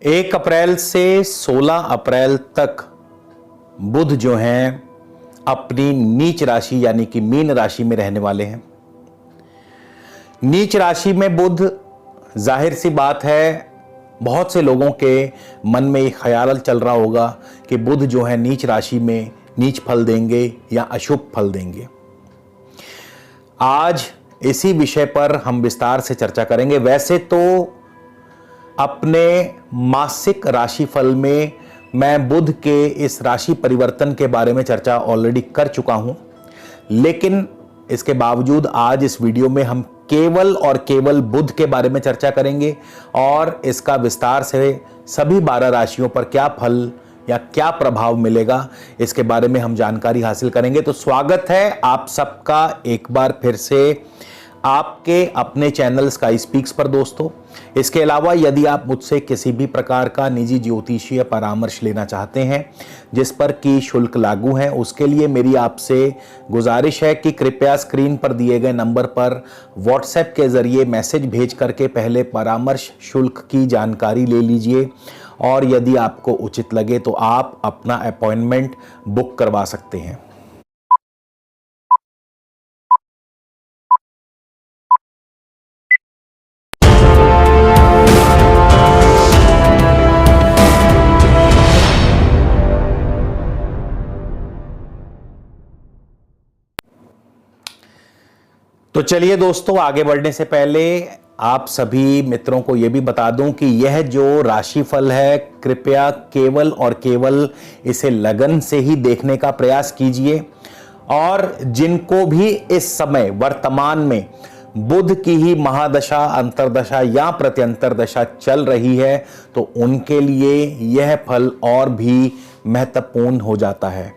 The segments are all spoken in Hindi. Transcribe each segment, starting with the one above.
1 अप्रैल से 16 अप्रैल तक बुध जो हैं अपनी नीच राशि यानी कि मीन राशि में रहने वाले हैं। नीच राशि में बुध, जाहिर सी बात है, बहुत से लोगों के मन में एक ख्याल चल रहा होगा कि बुध जो है नीच राशि में नीच फल देंगे या अशुभ फल देंगे। आज इसी विषय पर हम विस्तार से चर्चा करेंगे। वैसे तो अपने मासिक राशिफल में मैं बुध के इस राशि परिवर्तन के बारे में चर्चा ऑलरेडी कर चुका हूं, लेकिन इसके बावजूद आज इस वीडियो में हम केवल और केवल बुध के बारे में चर्चा करेंगे और इसका विस्तार से सभी 12 राशियों पर क्या फल या क्या प्रभाव मिलेगा इसके बारे में हम जानकारी हासिल करेंगे। तो स्वागत है आप सबका एक बार फिर से आपके अपने चैनल स्काई स्पीक्स पर दोस्तों। इसके अलावा यदि आप मुझसे किसी भी प्रकार का निजी ज्योतिषीय परामर्श लेना चाहते हैं जिस पर कि शुल्क लागू है, उसके लिए मेरी आपसे गुजारिश है कि कृपया स्क्रीन पर दिए गए नंबर पर व्हाट्सएप के जरिए मैसेज भेज करके पहले परामर्श शुल्क की जानकारी ले लीजिए और यदि आपको उचित लगे तो आप अपना अपॉइंटमेंट बुक करवा सकते हैं। तो चलिए दोस्तों, आगे बढ़ने से पहले आप सभी मित्रों को यह भी बता दूं कि यह जो राशिफल है, कृपया केवल और केवल इसे लगन से ही देखने का प्रयास कीजिए। और जिनको भी इस समय वर्तमान में बुध की ही महादशा, अंतरदशा या प्रत्यंतर दशा चल रही है तो उनके लिए यह फल और भी महत्वपूर्ण हो जाता है।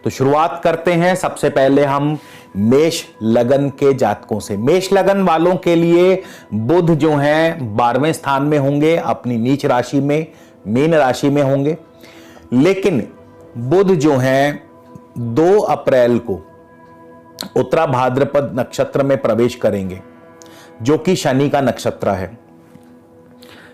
तो शुरुआत करते हैं। सबसे पहले हम मेष लगन के जातकों से। मेष लगन वालों के लिए बुध जो हैं 12वें स्थान में होंगे, अपनी नीच राशि में मीन राशि में होंगे। लेकिन बुध जो हैं 2 अप्रैल को उत्तरा भाद्रपद नक्षत्र में प्रवेश करेंगे, जो कि शनि का नक्षत्र है।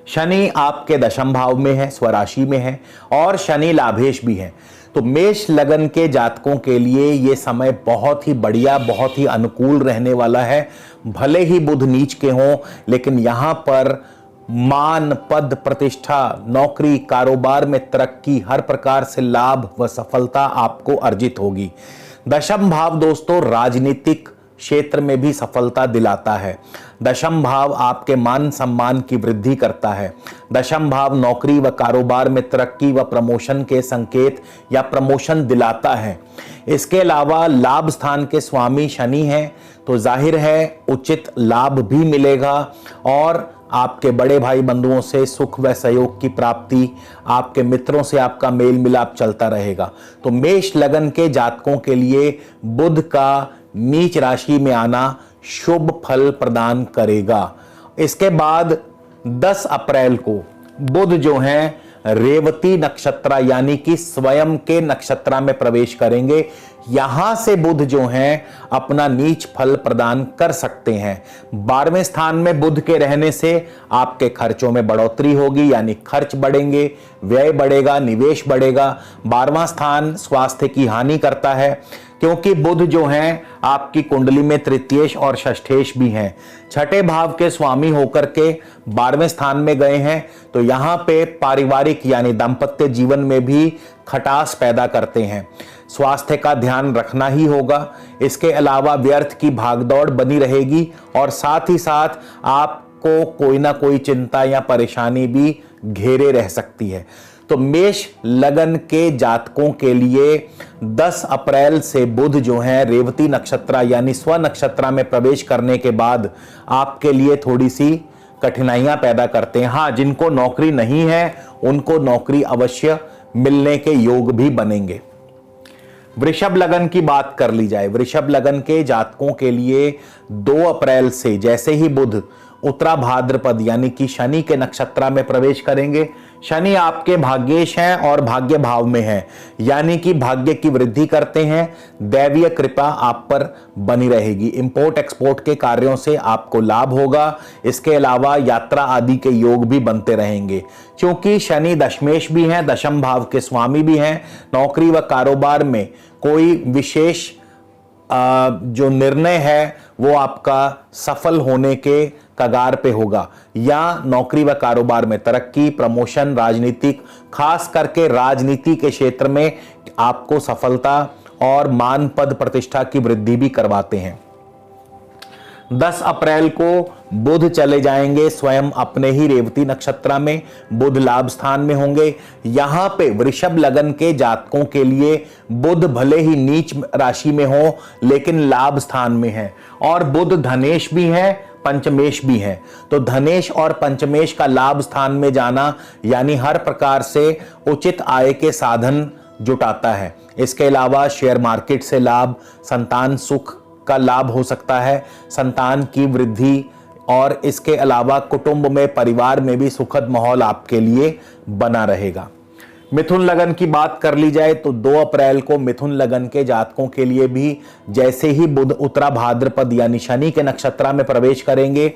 शनि आपके दशम भाव में है, स्वराशि में है और शनि लाभेश भी है। तो मेष लगन के जातकों के लिए यह समय बहुत ही बढ़िया, बहुत ही अनुकूल रहने वाला है। भले ही बुध नीच के हों, लेकिन यहां पर मान, पद, प्रतिष्ठा, नौकरी, कारोबार में तरक्की, हर प्रकार से लाभ व सफलता आपको अर्जित होगी। दशम भाव दोस्तों राजनीतिक क्षेत्र में भी सफलता दिलाता है। दशम भाव आपके मान सम्मान की वृद्धि करता है। दशम भाव नौकरी व कारोबार में तरक्की व प्रमोशन के संकेत या प्रमोशन दिलाता है। इसके अलावा लाभ स्थान के स्वामी शनि हैं, तो जाहिर है उचित लाभ भी मिलेगा और आपके बड़े भाई बंधुओं से सुख व सहयोग की प्राप्ति, आपके मित्रों से आपका मेल मिलाप चलता रहेगा। तो मेष लगन के जातकों के लिए बुध का नीच राशि में आना शुभ फल प्रदान करेगा। इसके बाद 10 अप्रैल को बुध जो हैं रेवती नक्षत्र यानी कि स्वयं के नक्षत्र में प्रवेश करेंगे। यहां से बुध जो हैं अपना नीच फल प्रदान कर सकते हैं। 12वें स्थान में बुध के रहने से आपके खर्चों में बढ़ोतरी होगी, यानी खर्च बढ़ेंगे, व्यय बढ़ेगा, निवेश बढ़ेगा। 12वां स्थान स्वास्थ्य की हानि करता है क्योंकि बुध जो हैं आपकी कुंडली में तृतीयेश और षष्ठेश भी हैं। छठे भाव के स्वामी होकर के 12वें स्थान में गए हैं, तो यहां पे पारिवारिक यानी दाम्पत्य जीवन में भी खटास पैदा करते हैं। स्वास्थ्य का ध्यान रखना ही होगा। इसके अलावा व्यर्थ की भागदौड़ बनी रहेगी और साथ ही साथ आपको कोई ना कोई चिंता या परेशानी भी घेरे रह सकती है। तो मेष लगन के जातकों के लिए 10 अप्रैल से बुध जो है रेवती नक्षत्र यानी स्व नक्षत्र में प्रवेश करने के बाद आपके लिए थोड़ी सी कठिनाइयां पैदा करते हैं। हाँ, जिनको नौकरी नहीं है उनको नौकरी अवश्य मिलने के योग भी बनेंगे। वृषभ लगन की बात कर ली जाए। वृषभ लगन के जातकों के लिए 2 अप्रैल से जैसे ही बुध उत्तरा भाद्रपद यानी कि शनि के नक्षत्र में प्रवेश करेंगे, शनि आपके भाग्येश हैं और भाग्य भाव में हैं, यानी कि भाग्य की वृद्धि करते हैं। दैवीय कृपा आप पर बनी रहेगी। इंपोर्ट एक्सपोर्ट के कार्यों से आपको लाभ होगा। इसके अलावा यात्रा आदि के योग भी बनते रहेंगे। क्योंकि शनि दशमेश भी हैं, दशम भाव के स्वामी भी हैं, नौकरी व कारोबार में कोई विशेष जो निर्णय है वो आपका सफल होने के कगार पे होगा, या नौकरी व कारोबार में तरक्की, प्रमोशन, राजनीतिक, खास करके राजनीति के क्षेत्र में आपको सफलता और मान पद प्रतिष्ठा की वृद्धि भी करवाते हैं। 10 अप्रैल को बुध चले जाएंगे स्वयं अपने ही रेवती नक्षत्र में। बुध लाभ स्थान में होंगे। यहां पे वृषभ लगन के जातकों के लिए बुध भले ही नीच राशि में हो लेकिन लाभ स्थान में है, और बुध धनेश भी है, पंचमेश भी है। तो धनेश और पंचमेश का लाभ स्थान में जाना यानी हर प्रकार से उचित आय के साधन जुटाता है। इसके अलावा शेयर मार्केट से लाभ, संतान सुख का लाभ हो सकता है, संतान की वृद्धि, और इसके अलावा कुटुंब में, परिवार में भी सुखद माहौल आपके लिए बना रहेगा। मिथुन लगन की बात कर ली जाए तो 2 अप्रैल को मिथुन लगन के जातकों के लिए भी जैसे ही बुध उत्तरा भाद्रपद यानी शनि के नक्षत्र में प्रवेश करेंगे,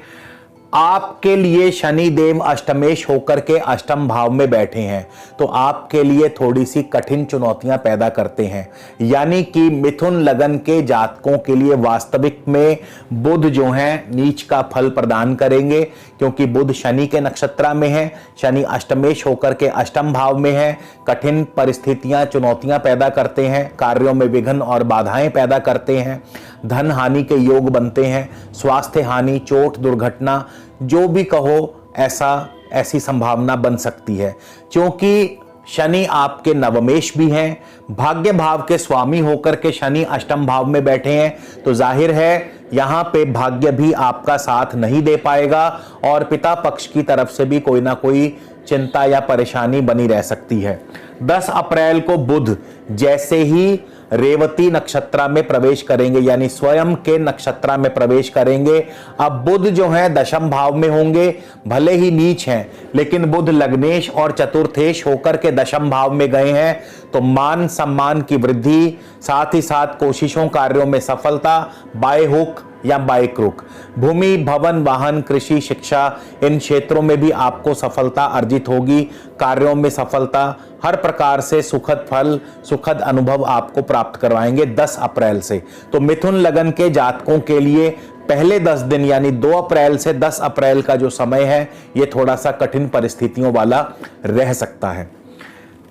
आपके लिए शनि देव अष्टमेश होकर के अष्टम भाव में बैठे हैं, तो आपके लिए थोड़ी सी कठिन चुनौतियां पैदा करते हैं। यानी कि मिथुन लगन के जातकों के लिए वास्तविक में बुध जो हैं नीच का फल प्रदान करेंगे, क्योंकि बुध शनि के नक्षत्र में है, शनि अष्टमेश होकर के अष्टम भाव में है। कठिन परिस्थितियां, चुनौतियां पैदा करते हैं, कार्यों में विघ्न और बाधाएं पैदा करते हैं, धन हानि के योग बनते हैं, स्वास्थ्य हानि, चोट, दुर्घटना, जो भी कहो ऐसी संभावना बन सकती है। क्योंकि शनि आपके नवमेश भी हैं, भाग्य भाव के स्वामी होकर के शनि अष्टम भाव में बैठे हैं, तो जाहिर है यहां पे भाग्य भी आपका साथ नहीं दे पाएगा, और पिता पक्ष की तरफ से भी कोई ना कोई चिंता या परेशानी बनी रह सकती है। 10 अप्रैल को बुध जैसे ही रेवती नक्षत्र में प्रवेश करेंगे, यानी स्वयं के नक्षत्र में प्रवेश करेंगे। अब बुध जो है दशम भाव में होंगे, भले ही नीच हैं, लेकिन बुध लग्नेश और चतुर्थेश होकर के दशम भाव में गए हैं, तो मान सम्मान की वृद्धि, साथ ही साथ कोशिशों कार्यों में सफलता, बाय हुक या बाय क्रुक, भूमि, भवन, वाहन, कृषि, शिक्षा, इन क्षेत्रों में भी आपको सफलता अर्जित होगी। कार्यों में सफलता, हर प्रकार से सुखद फल, सुखद अनुभव आपको प्राप्त करवाएंगे 10 अप्रैल से। तो मिथुन लगन के जातकों के लिए पहले 10 दिन यानी 2 अप्रैल से 10 अप्रैल का जो समय है ये थोड़ा सा कठिन परिस्थितियों वाला रह सकता है।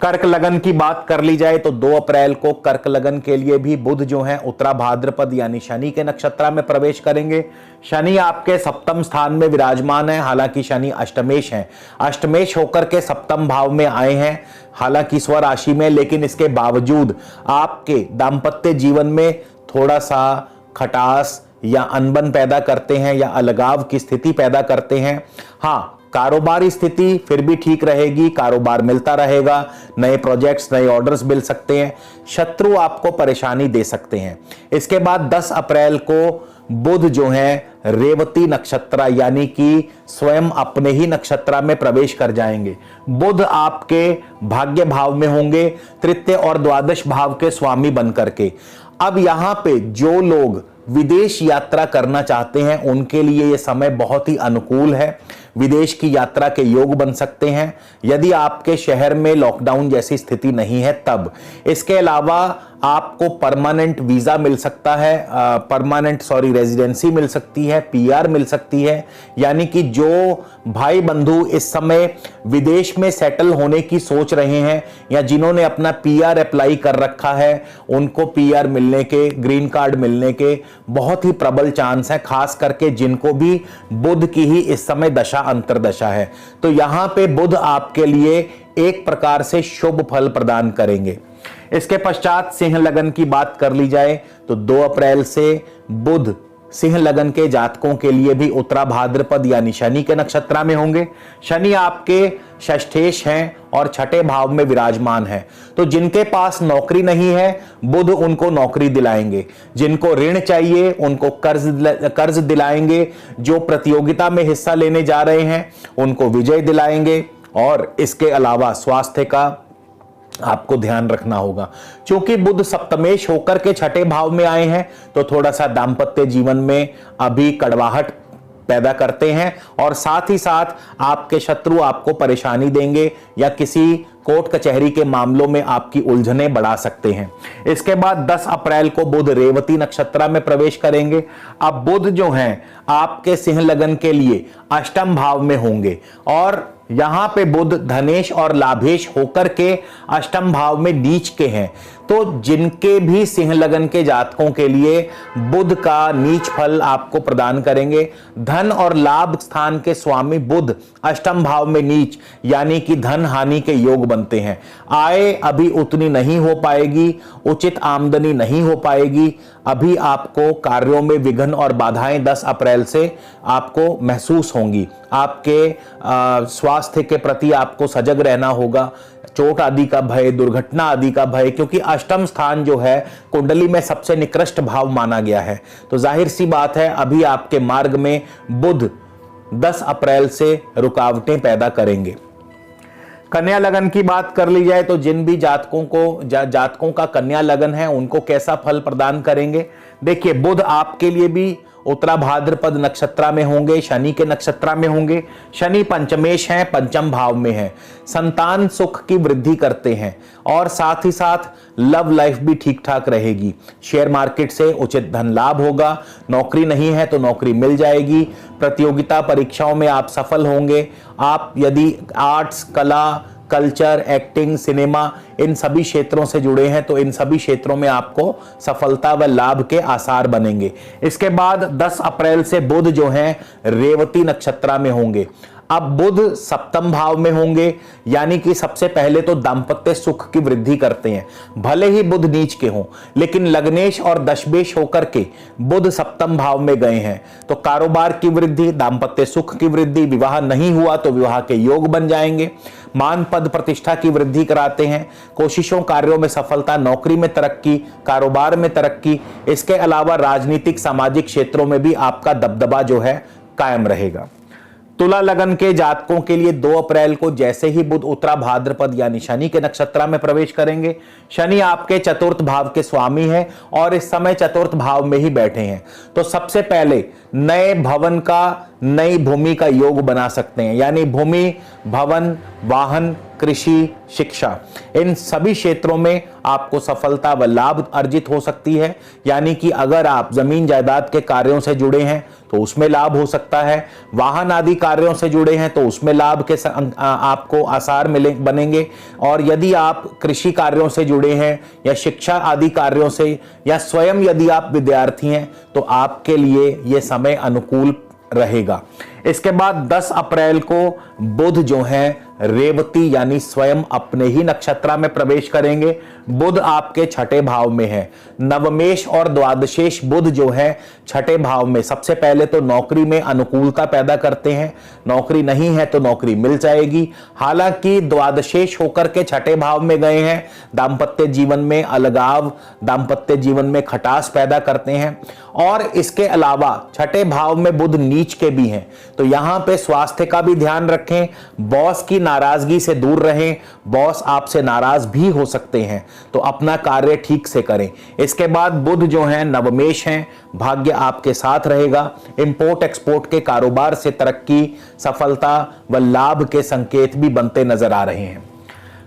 कर्क लगन की बात कर ली जाए तो 2 अप्रैल को कर्क लगन के लिए भी बुध जो है उत्तरा भाद्रपद यानी शनि के नक्षत्र में प्रवेश करेंगे। शनि आपके सप्तम स्थान में विराजमान है, हालांकि शनि अष्टमेश हैं, अष्टमेश होकर के सप्तम भाव में आए हैं, हालांकि स्वराशि में, लेकिन इसके बावजूद आपके दाम्पत्य जीवन में थोड़ा सा खटास या अनबन पैदा करते हैं या अलगाव की स्थिति पैदा करते हैं। हाँ, कारोबारी स्थिति फिर भी ठीक रहेगी, कारोबार मिलता रहेगा, नए प्रोजेक्ट्स, नए ऑर्डर्स मिल सकते हैं, शत्रु आपको परेशानी दे सकते हैं। इसके बाद 10 अप्रैल को बुध जो है रेवती नक्षत्र यानी कि स्वयं अपने ही नक्षत्र में प्रवेश कर जाएंगे। बुध आपके भाग्य भाव में होंगे, तृतीय और द्वादश भाव के स्वामी बनकर के। अब यहां पे जो लोग विदेश यात्रा करना चाहते हैं उनके लिए यह समय बहुत ही अनुकूल है, विदेश की यात्रा के योग बन सकते हैं यदि आपके शहर में लॉकडाउन जैसी स्थिति नहीं है तब। इसके अलावा आपको परमानेंट वीजा मिल सकता है, रेजिडेंसी मिल सकती है, पीआर मिल सकती है, यानी कि जो भाई बंधु इस समय विदेश में सेटल होने की सोच रहे हैं या जिन्होंने अपना पीआर अप्लाई कर रखा है उनको पीआर मिलने के, ग्रीन कार्ड मिलने के बहुत ही प्रबल चांस है, खास करके जिनको भी बुध की ही इस समय दशा अंतरदशा है। तो यहां पे बुध आपके लिए एक प्रकार से शुभ फल प्रदान करेंगे। इसके पश्चात सिंह लगन की बात कर ली जाए तो 2 अप्रैल से बुध सिंह लगन के जातकों के लिए भी उत्तरा भाद्रपद यानी शनि के नक्षत्र में होंगे। शनि आपके षष्ठेश हैं और छठे भाव में विराजमान है, तो जिनके पास नौकरी नहीं है बुध उनको नौकरी दिलाएंगे, जिनको ऋण चाहिए उनको कर्ज दिलाएंगे, जो प्रतियोगिता में हिस्सा लेने जा रहे हैं उनको विजय दिलाएंगे। और इसके अलावा स्वास्थ्य का आपको ध्यान रखना होगा। क्योंकि बुध सप्तमेश होकर के छठे भाव में आए हैं तो थोड़ा सा दांपत्य जीवन में अभी कड़वाहट पैदा करते हैं और साथ ही साथ आपके शत्रु आपको परेशानी देंगे या किसी कोर्ट कचहरी के मामलों में आपकी उलझनें बढ़ा सकते हैं। इसके बाद 10 अप्रैल को बुध रेवती नक्षत्र में प्रवेश करेंगे। अब बुध जो हैं आपके सिंह लगन के लिए अष्टम भाव में होंगे और यहां पे बुध धनेश और लाभेश होकर के अष्टम भाव में नीच के हैं। तो जिनके भी सिंह लगन के जातकों के लिए बुध का नीच फल आपको प्रदान करेंगे। धन और लाभ स्थान के स्वामी बुध अष्टम भाव में नीच यानी कि धन हानि के योग बनते हैं। आय अभी उतनी नहीं हो पाएगी, उचित आमदनी नहीं हो पाएगी। अभी आपको कार्यों में विघ्न और बाधाएं 10 अप्रैल से आपको महसूस होंगी। आपके स्वास्थ्य के प्रति आपको सजग रहना होगा। चोट आदि का भय, दुर्घटना आदि का भय, क्योंकि अष्टम स्थान जो है कुंडली में सबसे निकृष्ट भाव माना गया है। तो जाहिर सी बात है अभी आपके मार्ग में बुध 10 अप्रैल से रुकावटें पैदा करेंगे। कन्या लगन की बात कर ली जाए तो जिन भी जातकों का कन्या लगन है उनको कैसा फल प्रदान करेंगे। देखिए, बुध आपके लिए भी उत्तरा भाद्रपद नक्षत्र में होंगे, शनि के नक्षत्र में होंगे। शनि पंचमेश हैं, पंचम भाव में है, संतान सुख की वृद्धि करते हैं और साथ ही साथ लव लाइफ भी ठीक ठाक रहेगी। शेयर मार्केट से उचित धन लाभ होगा। नौकरी नहीं है तो नौकरी मिल जाएगी। प्रतियोगिता परीक्षाओं में आप सफल होंगे। आप यदि आर्ट्स, कला, कल्चर, एक्टिंग, सिनेमा इन सभी क्षेत्रों से जुड़े हैं तो इन सभी क्षेत्रों में आपको सफलता व लाभ के आसार बनेंगे। इसके बाद 10 अप्रैल से बुध जो हैं रेवती नक्षत्र में होंगे। अब बुध सप्तम भाव में होंगे यानी कि सबसे पहले तो दांपत्य सुख की वृद्धि करते हैं। भले ही बुध नीच के हों लेकिन लग्नेश और दशमेश होकर के बुध सप्तम भाव में गए हैं तो कारोबार की वृद्धि, दांपत्य सुख की वृद्धि, विवाह नहीं हुआ तो विवाह के योग बन जाएंगे। मान पद प्रतिष्ठा की वृद्धि कराते हैं। कोशिशों कार्यों में सफलता, नौकरी में तरक्की, कारोबार में तरक्की। इसके अलावा राजनीतिक सामाजिक क्षेत्रों में भी आपका दबदबा जो है कायम रहेगा। तुला लगन के जातकों के लिए 2 अप्रैल को जैसे ही बुध उत्तरा भाद्रपद यानी शनि के नक्षत्र में प्रवेश करेंगे, शनि आपके चतुर्थ भाव के स्वामी हैं और इस समय चतुर्थ भाव में ही बैठे हैं तो सबसे पहले नए भवन का, नई भूमि का योग बना सकते हैं। यानी भूमि, भवन, वाहन, कृषि, शिक्षा इन सभी क्षेत्रों में आपको सफलता व लाभ अर्जित हो सकती है। यानी कि अगर आप जमीन जायदाद के कार्यों से जुड़े हैं तो उसमें लाभ हो सकता है। वाहन आदि कार्यों से जुड़े हैं तो उसमें लाभ के आपको आसार बनेंगे। और यदि आप कृषि कार्यों से जुड़े हैं या शिक्षा आदि कार्यों से या स्वयं यदि आप विद्यार्थी हैं तो आपके लिए यह समय अनुकूल रहेगा। इसके बाद 10 अप्रैल को बुध जो है रेवती यानी स्वयं अपने ही नक्षत्र में प्रवेश करेंगे। बुध आपके छठे भाव में है। नवमेश और द्वादशेश बुध जो है छठे भाव में सबसे पहले तो नौकरी में अनुकूलता पैदा करते हैं। नौकरी नहीं है तो नौकरी मिल जाएगी। हालांकि द्वादशेश होकर के छठे भाव में गए हैं, दांपत्य जीवन में अलगाव, दांपत्य जीवन में खटास पैदा करते हैं। और इसके अलावा छठे भाव में बुध नीच के भी हैं तो यहां पे स्वास्थ्य का भी ध्यान रखें। बॉस की नाराजगी से दूर रहें। बॉस आपसे नाराज भी हो सकते हैं तो अपना कार्य ठीक से करें। इसके बाद बुध जो हैं नवमेश हैं, भाग्य आपके साथ रहेगा। इंपोर्ट एक्सपोर्ट के कारोबार से तरक्की, सफलता व लाभ के संकेत भी बनते नजर आ रहे हैं।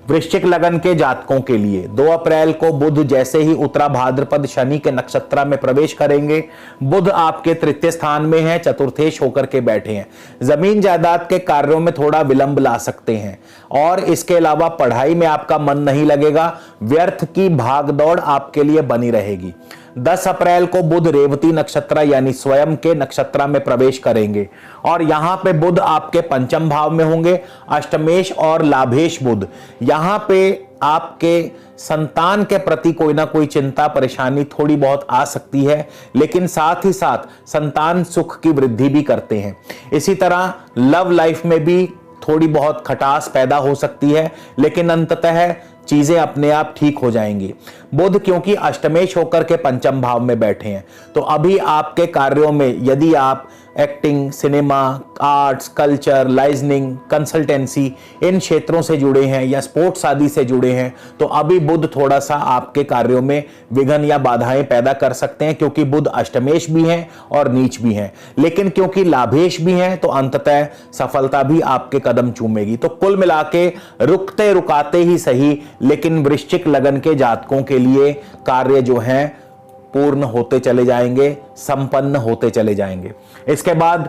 वृश्चिक लगन के जातकों के लिए 2 अप्रैल को बुध जैसे ही उत्तरा भाद्रपद शनि के नक्षत्र में प्रवेश करेंगे, बुध आपके तृतीय स्थान में है, चतुर्थेश होकर के बैठे हैं। जमीन जायदाद के कार्यों में थोड़ा विलंब ला सकते हैं और इसके अलावा पढ़ाई में आपका मन नहीं लगेगा। व्यर्थ की भागदौड़ आपके लिए बनी रहेगी। 10 अप्रैल को बुध रेवती नक्षत्र यानी स्वयं के नक्षत्र में प्रवेश करेंगे और यहां पे बुध आपके पंचम भाव में होंगे। अष्टमेश और लाभेश बुध, यहां पे आपके संतान के प्रति कोई ना कोई चिंता परेशानी थोड़ी बहुत आ सकती है लेकिन साथ ही साथ संतान सुख की वृद्धि भी करते हैं। इसी तरह लव लाइफ में भी थोड़ी बहुत खटास पैदा हो सकती है लेकिन अंततः चीजें अपने आप ठीक हो जाएंगी। बुध क्योंकि अष्टमेश होकर के पंचम भाव में बैठे हैं तो अभी आपके कार्यों में यदि आप acting, cinema, arts, culture, liaisoning, consultancy, इन क्षेत्रों से जुड़े हैं या स्पोर्ट्स आदि से जुड़े हैं तो अभी बुध थोड़ा सा आपके कार्यों में विघ्न या बाधाएं पैदा कर सकते हैं, क्योंकि बुध अष्टमेश भी हैं और नीच भी हैं। लेकिन क्योंकि लाभेश भी हैं तो अंततः सफलता भी आपके कदम चूमेगी। तो कुल मिला के रुकते रुकाते ही सही, लेकिन वृश्चिक लगन के जातकों के लिए कार्य जो हैं पूर्ण होते चले जाएंगे, संपन्न होते चले जाएंगे। इसके बाद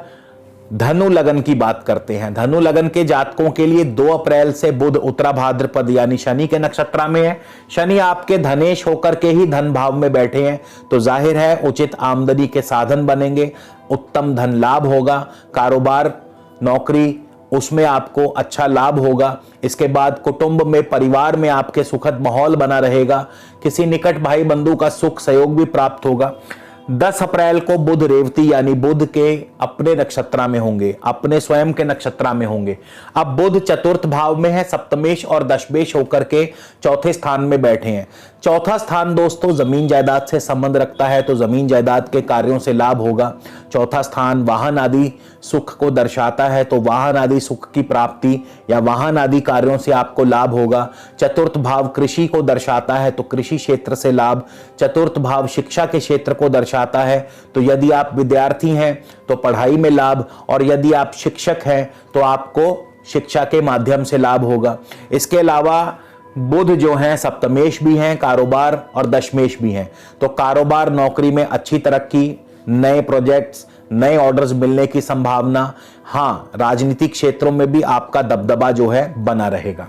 धनु लगन की बात करते हैं। धनु लगन के जातकों के लिए 2 अप्रैल से बुध उत्तरा भाद्रपद यानी शनि के नक्षत्र में है। शनि आपके धनेश होकर के ही धन भाव में बैठे हैं, तो जाहिर है उचित आमदनी के साधन बनेंगे, उत्तम धन लाभ होगा, कारोबार, नौकरी, उसमें आपको अच्छा लाभ होगा। इसके बाद कुटुंब में, परिवार में आपके सुखद माहौल बना रहेगा। किसी निकट भाई बंधु का सुख सहयोग भी प्राप्त होगा। 10 अप्रैल को बुध रेवती यानी बुध के अपने नक्षत्र में होंगे, अपने स्वयं के नक्षत्र में होंगे। अब बुध चतुर्थ भाव में है, सप्तमेश और दशमेश होकर के चौथे स्थान में बैठे हैं। चौथा स्थान दोस्तों जमीन जायदाद से संबंध रखता है, तो जमीन जायदाद के कार्यों से लाभ होगा। चौथा स्थान वाहन आदि सुख को दर्शाता है, तो वाहन आदि सुख की प्राप्ति या वाहन आदि कार्यों से आपको लाभ होगा। चतुर्थ भाव कृषि को दर्शाता है, तो कृषि क्षेत्र से लाभ। चतुर्थ भाव शिक्षा के क्षेत्र को दर्शाता है, तो यदि आप विद्यार्थी हैं तो पढ़ाई में लाभ, और यदि आप शिक्षक हैं तो आपको शिक्षा के माध्यम से लाभ होगा। इसके अलावा बुध जो हैं सप्तमेश भी हैं, कारोबार और दशमेश भी हैं, तो कारोबार, नौकरी में अच्छी तरक्की, नए प्रोजेक्ट्स, नए ऑर्डर्स मिलने की संभावना। हाँ, राजनीतिक क्षेत्रों में भी आपका दबदबा जो है बना रहेगा।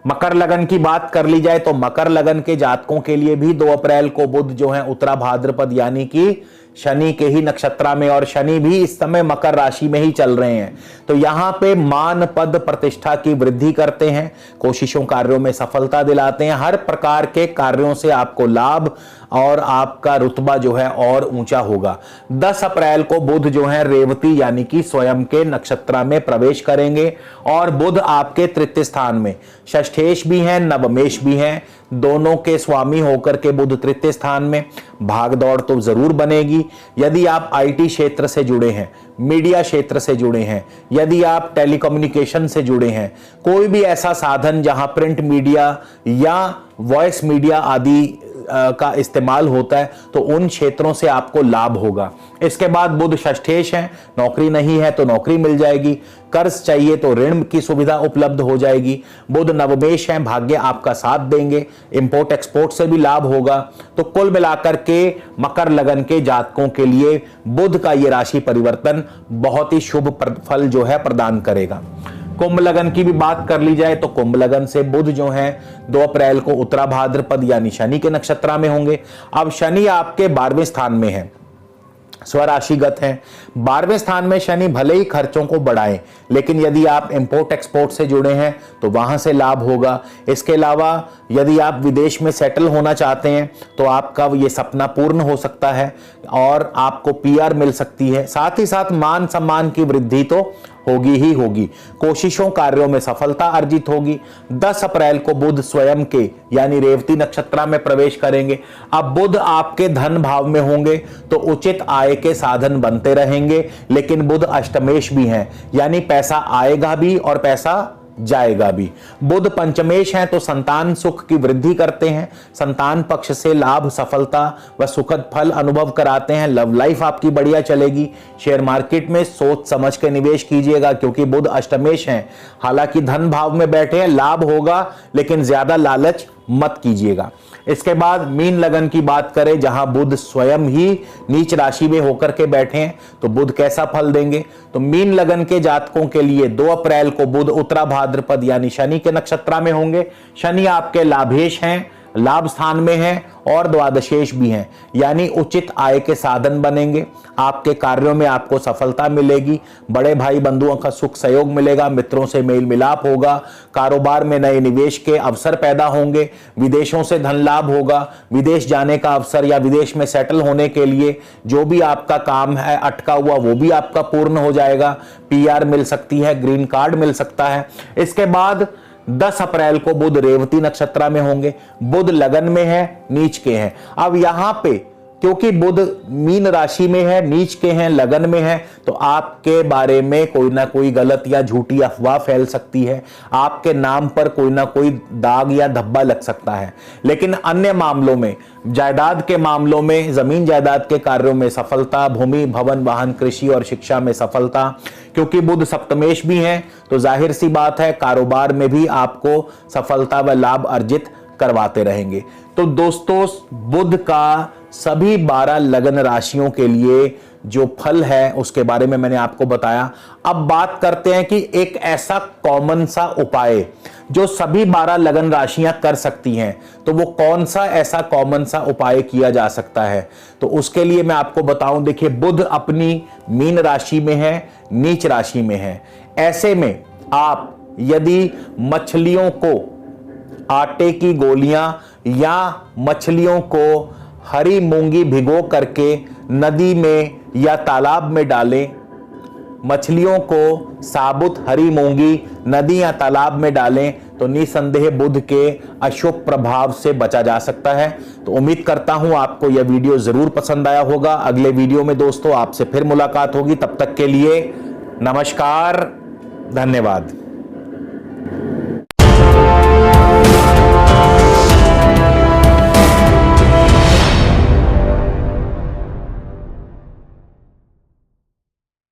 मकर लगन की बात कर ली जाए तो मकर लगन के जातकों के लिए भी 2 अप्रैल को बुध जो है उत्तरा भाद्रपद यानी कि शनि के ही नक्षत्र में, और शनि भी इस समय मकर राशि में ही चल रहे हैं, तो यहां पे मान, पद, प्रतिष्ठा की वृद्धि करते हैं, कोशिशों कार्यों में सफलता दिलाते हैं, हर प्रकार के कार्यों से आपको लाभ और आपका रुतबा जो है और ऊंचा होगा। 10 अप्रैल को बुध जो है रेवती यानी कि स्वयं के नक्षत्र में प्रवेश करेंगे, और बुध आपके तृतीय स्थान में षष्ठेश भी हैं, नवमेश भी हैं, दोनों के स्वामी होकर के बुध तृतीय स्थान में। भाग दौड़ तो जरूर बनेगी। यदि आप आईटी क्षेत्र से जुड़े हैं, मीडिया क्षेत्र से जुड़े हैं, यदि आप टेलीकम्युनिकेशन से जुड़े हैं, कोई भी ऐसा साधन जहां प्रिंट मीडिया या वॉइस मीडिया आदि का इस्तेमाल होता है, तो उन क्षेत्रों से आपको लाभ होगा। इसके बाद बुध षष्ठेश है, नौकरी नहीं है तो नौकरी मिल जाएगी, कर्ज चाहिए तो ऋण की सुविधा उपलब्ध हो जाएगी। बुध नवमेश है, भाग्य आपका साथ देंगे, इंपोर्ट एक्सपोर्ट से भी लाभ होगा। तो कुल मिलाकर के मकर लगन के जातकों के लिए बुध का ये राशि परिवर्तन बहुत ही शुभ फल जो है प्रदान करेगा। कुंभ लगन की भी बात कर ली जाए तो कुंभ लगन से बुध जो है 2 अप्रैल को उत्तरा भाद्रपद यानी शनि के नक्षत्र में होंगे। अब शनि आपके 12वें स्थान में है, स्वराशिगत हैं। 12वें स्थान में शनि भले ही खर्चों को बढ़ाएं, लेकिन यदि आप इंपोर्ट एक्सपोर्ट से जुड़े हैं तो वहां से लाभ होगा। इसके अलावा यदि आप विदेश में सेटल होना चाहते हैं तो आपका ये सपना पूर्ण हो सकता है और आपको पीआर मिल सकती है। साथ ही साथ मान सम्मान की वृद्धि तो होगी ही होगी, कोशिशों कार्यों में सफलता अर्जित होगी। 10 अप्रैल को बुध स्वयं के यानी रेवती नक्षत्र में प्रवेश करेंगे। अब बुध आपके धन भाव में होंगे तो उचित आय के साधन बनते रहेंगे, लेकिन बुध अष्टमेश भी हैं, यानी पैसा आएगा भी और पैसा जाएगा भी। बुध पंचमेश हैं तो संतान सुख की वृद्धि करते हैं, संतान पक्ष से लाभ, सफलता व सुखद फल अनुभव कराते हैं। लव लाइफ आपकी बढ़िया चलेगी। शेयर मार्केट में सोच समझ के निवेश कीजिएगा, क्योंकि बुध अष्टमेश हैं, हालांकि धन भाव में बैठे हैं, लाभ होगा, लेकिन ज्यादा लालच मत कीजिएगा। इसके बाद मीन लगन की बात करें, जहां बुध स्वयं ही नीच राशि में होकर के बैठे हैं, तो बुध कैसा फल देंगे? तो मीन लगन के जातकों के लिए 2 अप्रैल को बुध उत्तरा भाद्रपद यानी शनि के नक्षत्र में होंगे। शनि आपके लाभेश हैं, लाभ स्थान में हैं और द्वादशेश भी हैं, यानी उचित आय के साधन बनेंगे। आपके कार्यों में आपको सफलता मिलेगी, बड़े भाई बंधुओं का सुख सहयोग मिलेगा, मित्रों से मेल मिलाप होगा, कारोबार में नए निवेश के अवसर पैदा होंगे, विदेशों से धन लाभ होगा, विदेश जाने का अवसर या विदेश में सेटल होने के लिए जो भी आपका काम है अटका हुआ वो भी आपका पूर्ण हो जाएगा। पीआर मिल सकती है, ग्रीन कार्ड मिल सकता है। इसके बाद 10 अप्रैल को बुध रेवती नक्षत्र में होंगे। बुध लगन में है, नीच के हैं। अब यहां पे क्योंकि बुध मीन राशि में है, नीच के हैं, लगन में है, तो आपके बारे में कोई ना कोई गलत या झूठी अफवाह फैल सकती है, आपके नाम पर कोई ना कोई दाग या धब्बा लग सकता है। लेकिन अन्य मामलों में, जायदाद के मामलों में, जमीन जायदाद के कार्यों में सफलता, भूमि भवन वाहन कृषि और शिक्षा में सफलता, क्योंकि बुध सप्तमेश भी हैं तो जाहिर सी बात है कारोबार में भी आपको सफलता व लाभ अर्जित करवाते रहेंगे। तो दोस्तों, बुध का सभी 12 लगन राशियों के लिए जो फल है उसके बारे में मैंने आपको बताया। अब बात करते हैं कि एक ऐसा कॉमन सा उपाय जो सभी 12 लगन राशियां कर सकती हैं, तो वो कौन सा ऐसा कॉमन सा उपाय किया जा सकता है। तो उसके लिए मैं आपको बताऊं, देखिए बुध अपनी मीन राशि में है, नीच राशि में है। ऐसे में आप यदि मछलियों को आटे की गोलियां या मछलियों को हरी मूंगी भिगो करके नदी में या तालाब में डालें, मछलियों को साबुत हरी मूंगी नदी या तालाब में डालें, तो निसंदेह बुध के अशुभ प्रभाव से बचा जा सकता है। तो उम्मीद करता हूं आपको यह वीडियो जरूर पसंद आया होगा। अगले वीडियो में दोस्तों आपसे फिर मुलाकात होगी, तब तक के लिए नमस्कार, धन्यवाद।